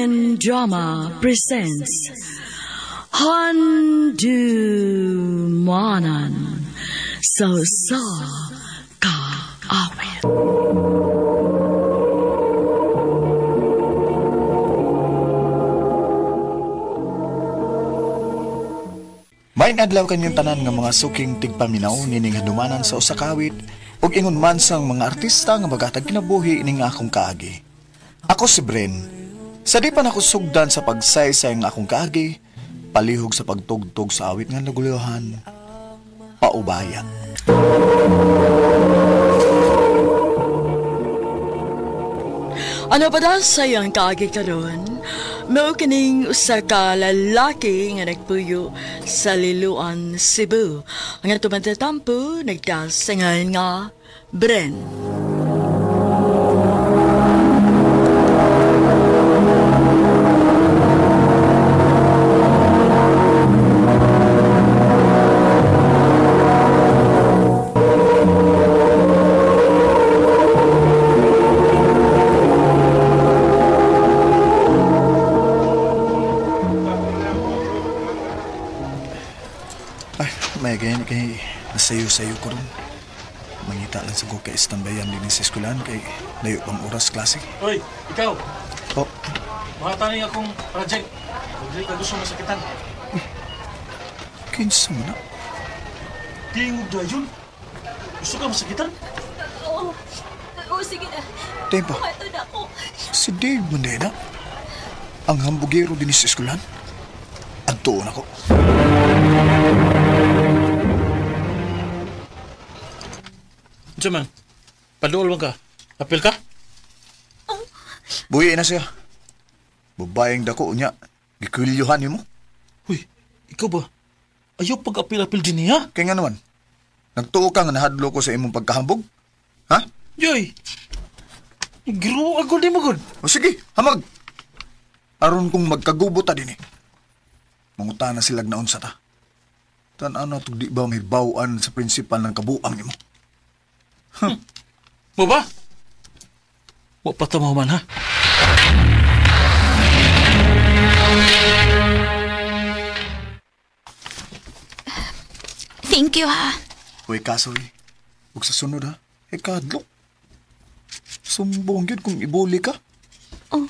K-Drama presents Handumanan So Ka Awit. Maayong adlaw kanyang tanan nga mga suking tigpaminaw nining handumanan sa usa ka awit ug ingon man sang mga artista nga magatag kinabuhi ning akong kaagi. Ako si Bren. Sa di pa nako sugdan sa pagsaysay nga akong kaagi, palihog sa pagtugtog sa awit nga naguluhan. Paubaya. Ano ba daw sayang kaagi karon? Mao kining usa ka lalaki nga nagpuyo sa Liloan, Cebu. Ang tumatatampo nagkasingal nga Bren. May ganyan kay nasayo-sayo ko ron. Mangita lang sa ko kay istambayan din sa eskwelahan kay layo pang oras klase. Hoy, ikaw! Oh, Mahataning akong project. Project na gusto masakitan. kinsa mo na? Tingog na yun. Gusto ka masakitan? Oo, sige na. Tempo, Buhato na ako. si Dave Mondena. Ang hambugero din sa eskwelahan. Agtuon ako. Diyan man, paduol mo ka. Apil ka? Buhi na siya. Babayang dako niya. Gikulyuhan mo. Uy, ikaw ba? Ayaw pag-apil-apil din niya? Kaya nga naman. Nagtuo ka nga nahadlo ko sa imong pagkahambog. Ha? Yoy! Giro ako di mo gud. O sige, hamag. Aron kong magkagubota din eh. Manguta na silag naon sa ta. Tan-ano itong di ba may bawaan sa prinsipal ng kabuang mo? Mo ba? Wa pa tamaw man ha? Thank you, ha. Huwag kasoy. Huwag sa sunod ha. Kadlok. Sumbong yun kung ibuli ka. Oh.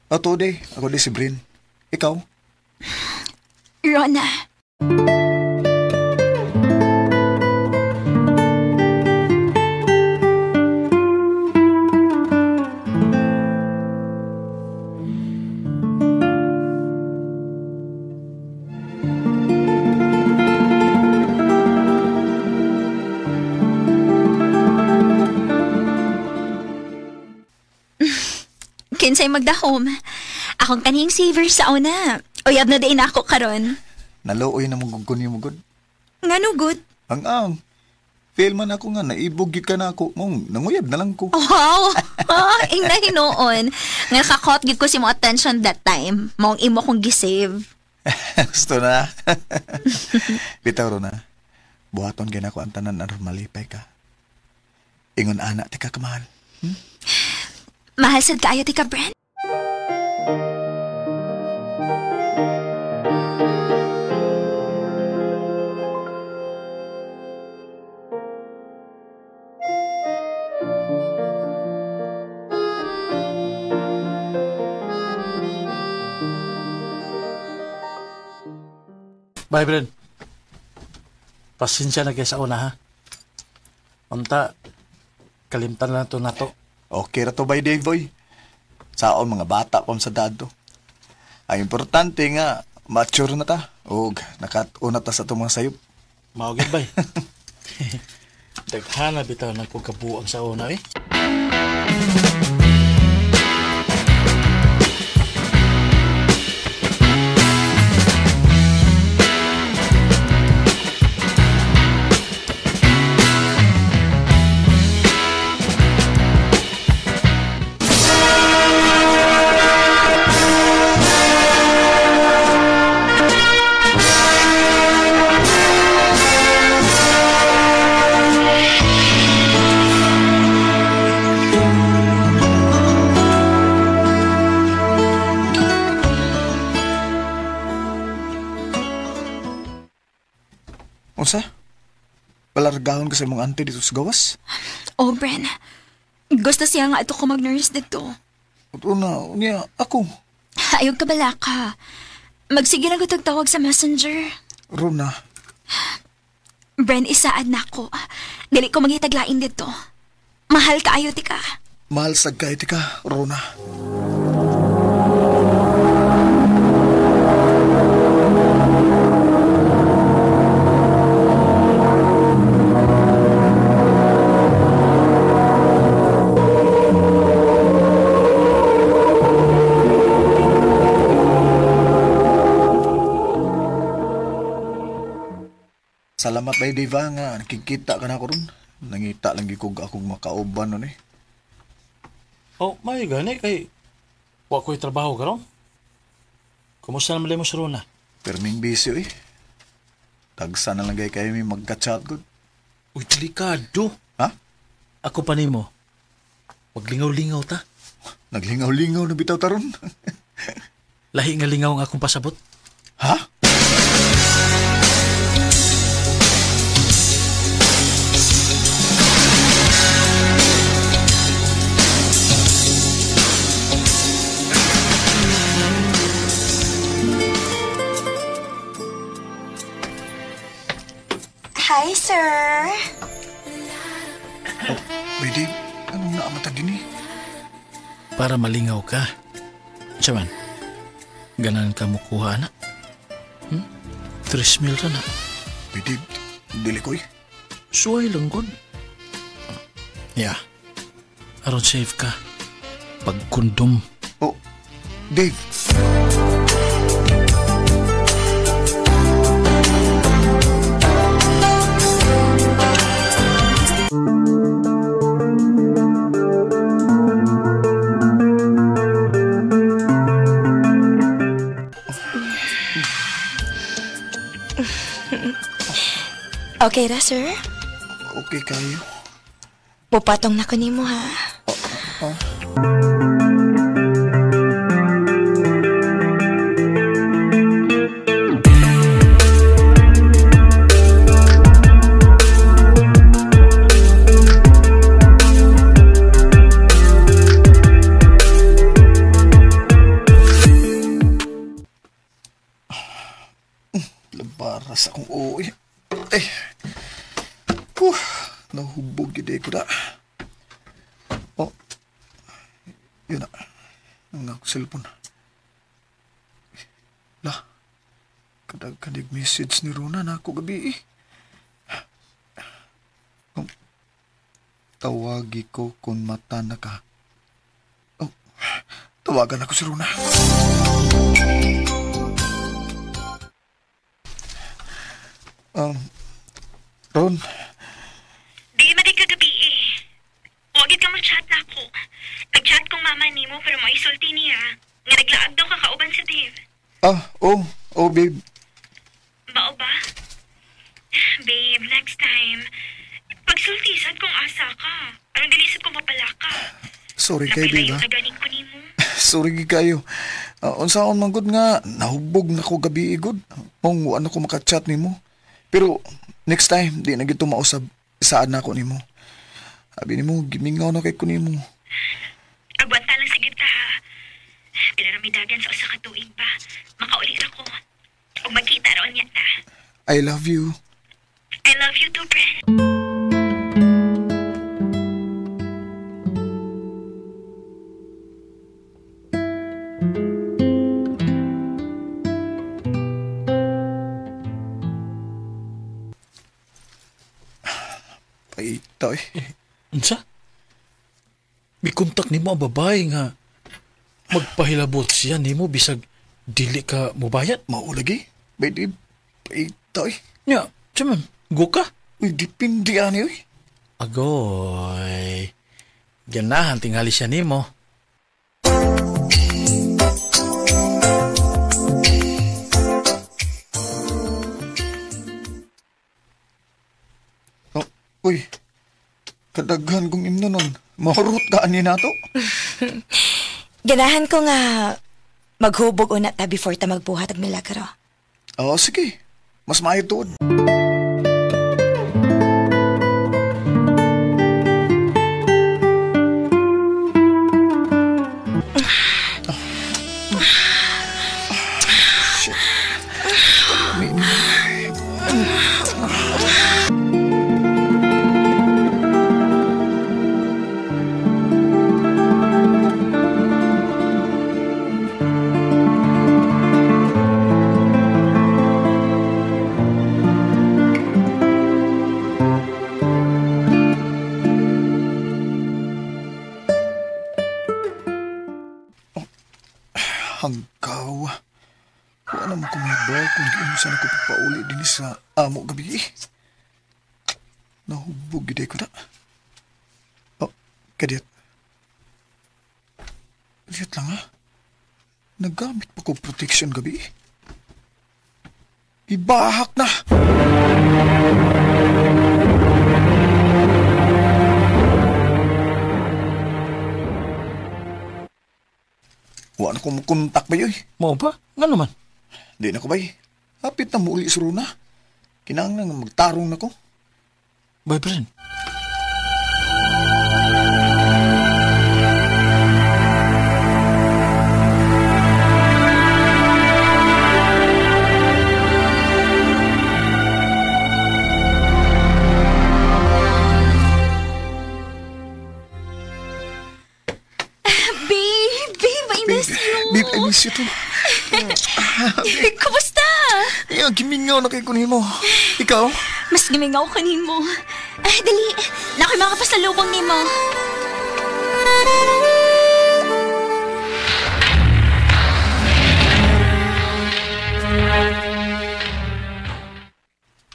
Ato de, ako de si Brin. Ikaw? Rona. Kinsay magdahom. Akong kanhing saver sa una. Uyab na din ako karon. Naluoy na mong gugkun yung mugod. Ngano good? Ang. Fail man ako nga, naibog ka na ako. Mong, nanguyab na lang ko. Wow! Ing nahinoon. Nga kakot gid ko si mo attention that time. Maong imo kong gisave. Gusto na. Bitaw ro na. Buhaton gina ko ang tanan aron malipay ka. Ingon anak ti ka kamahal. Mahal sad kaayo ti ka, Bren. Bye, Bren. Pasensya na kayo sa una, ha? Unta, kalimtan na to na to. Okay ra to by Dave boy. Saon mga bata pam sa dado. Ang importante nga, mature na ta. O nakatuna ta sa itong mga sayop. Maugid, bay. Daghana bitaw ng pagkabuang sa una, eh. Unsa? Palargahon ka sa mong ante dito sa gawas? Oh, Bren. Gusto siya nga ito ko mag-nurse dito. Una, niya, ako. Ayog ka bala ka. Magsige na ko tagtawag sa messenger. Rona, Bren, isaad na ako. Dili ko magitaglain dito. Mahal ka ayo ti ka. mahal sa kahit ka, Rona. Salamat bay Diva nga nakikita ka na ko ron. Nangita lang gikog akong makauban nun eh. Oh, may gani kay wa ko'y trabaho karon. Kumusta naman mo si Rona? Perming busy eh. Tagsa na lang kayo may magka-chat good. Uy, delikado. Ha? Ako pa nimo. Wag lingaw-lingaw ta. Naglingaw-lingaw na bitaw taron. Lahi nga lingaw ang akong pasabot. Ha? Hi, sir. Oh, Bedi, anong naamata din eh? Para malingaw ka. Siyaman, ganan ka mo kuha na. 3 mil ka na. Bedi, dili ko eh. Suway lang god. Yeah. Aron safe ka. Pagkundom. Oh, Dave. Okay ra, sir? Okay kayo. Pupatong na ko nimo, ha? Labaras akong uwi. Ay. Nahubog yun ko na. Oh. Yun na. Ang ako cellphone. Lah. Kadag-kadig message ni Rona na ako gabi eh. Tawagi ko kung mata na ka. Oh. Tawagan ako si Rona. Ron. Di maday kagabi eh. Huwagit ka mo chat na ako. Nag-chat kong mama ni mo pero maisulti niya. Nga naglaag daw kakauban si Dave. Oh, babe. Bao ba? Babe, next time. Pagsultisad kong asa ka. Anong dilisad kong papala ka. Sorry kayo, babe, Napilayo ha? na ganing ko ni mo. Sorry kayo. Unsaon man gud nga nahubog na ko gabi igod. Mong ano ko makachat nimo. Pero next time di na gito mausab isaad na ako nimo. Abi nimo gimingaw na kay ko nimo. Agwanta lang sige ta ha. Pinaramidagan sa usa ka tuig pa. Makauli ra ko. Ug magkita raon niya ta. I love you. I love you too, Bren. Paita eh. Unsa? May kontak ni mo ang babae nga magpahilabot siya ni mo bisag dili ka mubayad. Maulagi. Baby, paita eh. Nya, siyaman, go ka. Uy, dipindi ani eh. Agoy. Ganahan tingali siya ni mo. Oh, uy. Kadaghan kong imno nun. Mahurot ka ani nato. Ganahan ko nga maghubog una ta before ta magbuhat og milagro. Oh, sige. Mas maayo tuod. Hanggaw. Wala naman ko may bar kung di mo sana ko papauli din sa amo gabi. Nahubog giday ko na. Oh, kadiyat. Kadiyat lang ha. Nagamit pa ko protection gabi. Ibahak na! Wala na ko makontak ba yun? Mo ba? Nga naman. Di na ko ba hapit na muli si Runa. Kinahanglan nga magtarong na ko. Boyfriend. Babe, I miss you too. Kumusta? Gimingaw na kay kunin mo. Ikaw? Mas gimingaw ka nimo. Ay, dali. Nakoy mga pasalubong nimo.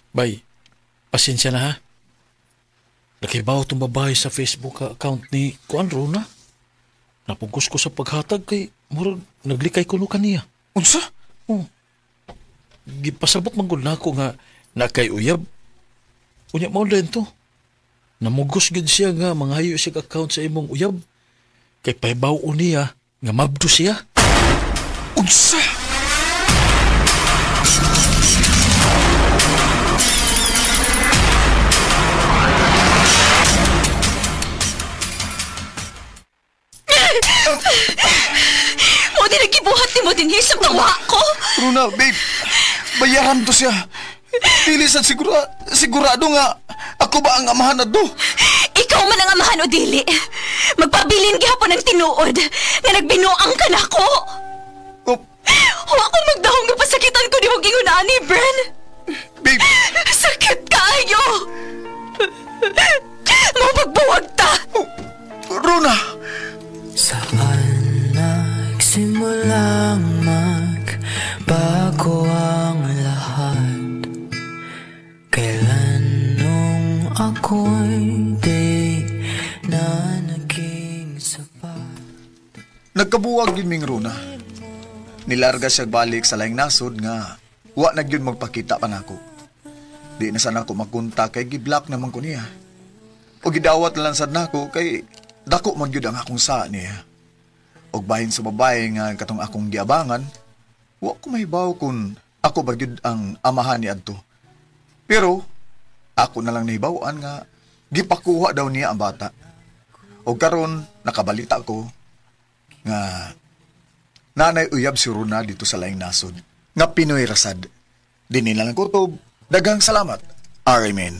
Bay, pasensya na ha. Nakibaw itong babae sa Facebook account ni Kuan Runa. Napugos ko sa paghatag kay murag naglikay ko no kaniya. Unsa? Oh. Gipasabot man gud nako nga nakay uyab. Unya mao din to. Namugos gid siya nga mangayo siya account sa imong uyab. Kay pahibaw niya nga mabdo siya. Unsa? Mo din nagibuhat ni mo din sa tawa ko. Runa, babe, bayaran to siya. Dili sa sigurado nga ako ba ang amahan na do? Ikaw man ang amahan o dili. Magpabilin gihapon ng tinuod nga nagbinuang ka na ko. Oh, Huwag akong magdahong nga pasakitan ko ni mong ingunaan ni Bren. babe, Sakit kaayo. Mapagbuwag ta. Runa! Saan nagsimulang magbago ang lahat? Kailan nung ako'y di na naging sapat? Nagkabuwag yun ming Runa. Nilarga siya balik sa laing nasod nga wa na gyud magpakita pa nako. Di na sana ko magkunta kay giblock naman ko niya. O gidawat lang sad nako kay dako man gyud ang akong saa niya. Og bahin sa babae nga katong akong giabangan, wa ko mahibaw kung ako ba gyud ang amahan ni adto. Pero ako na lang nahibawan nga gipakuha daw niya ang bata. Og karon nakabalita ko nga nanay uyab si Runa dito sa laing nasod nga Pinoy rasad. Dinilang kutob, daghang salamat. Amen.